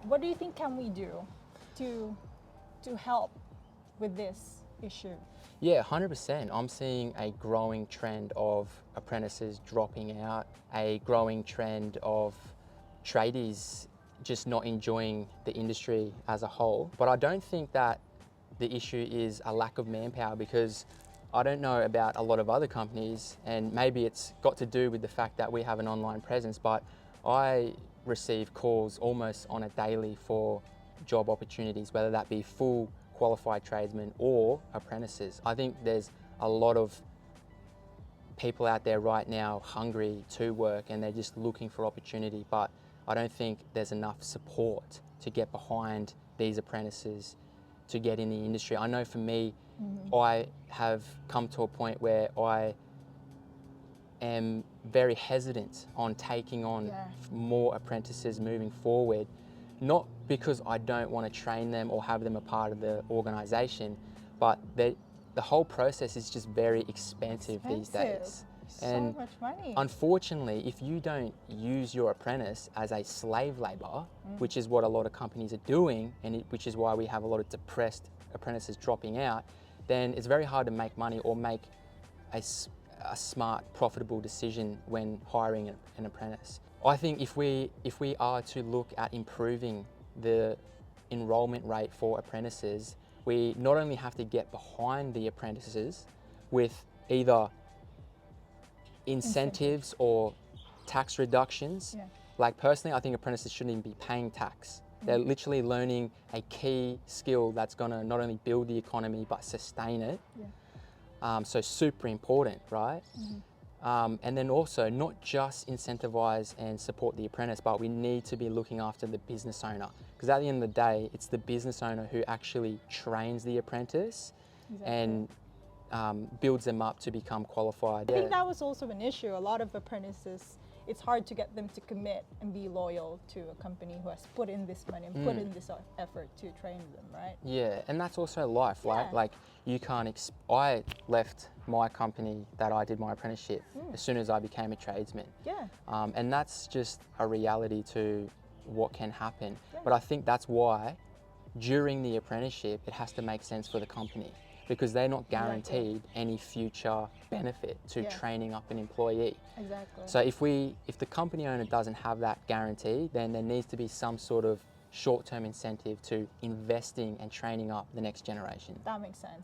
What do you think can we do to help with this issue? Yeah, 100%. I'm seeing a growing trend of apprentices dropping out, a growing trend of tradies just not enjoying the industry as a whole. But I don't think that the issue is a lack of manpower, because I don't know about a lot of other companies, and maybe it's got to do with the fact that we have an online presence, but I receive calls almost on a daily for job opportunities, whether that be full qualified tradesmen or apprentices. I think there's a lot of people out there right now hungry to work, and they're just looking for opportunity, but I don't think there's enough support to get behind these apprentices to get in the industry. I know for me, I have come to a point where I am very hesitant on taking on more apprentices moving forward, not because I don't want to train them or have them a part of the organisation, but the whole process is just very expensive these days. So much money. Unfortunately, if you don't use your apprentice as a slave labour, which is what a lot of companies are doing, and which is why we have a lot of depressed apprentices dropping out, then it's very hard to make money or make a smart, profitable decision when hiring an apprentice. I think if we are to look at improving the enrolment rate for apprentices, we not only have to get behind the apprentices with either incentives or tax reductions. Like personally, I think apprentices shouldn't even be paying tax. They're literally learning a key skill that's gonna not only build the economy but sustain it. So super important, right? And then also not just incentivize and support the apprentice, but we need to be looking after the business owner, because at the end of the day, it's the business owner who actually trains the apprentice and builds them up to become qualified. I think that was also an issue. A lot of apprentices, it's hard to get them to commit and be loyal to a company who has put in this money and put in this effort to train them, right? Yeah, and that's also life, right? Like you can't, I left my company that I did my apprenticeship as soon as I became a tradesman. And that's just a reality to what can happen. But I think that's why during the apprenticeship, it has to make sense for the company, because they're not guaranteed any future benefit to training up an employee. So if the company owner doesn't have that guarantee, then there needs to be some sort of short-term incentive to investing and training up the next generation. That makes sense.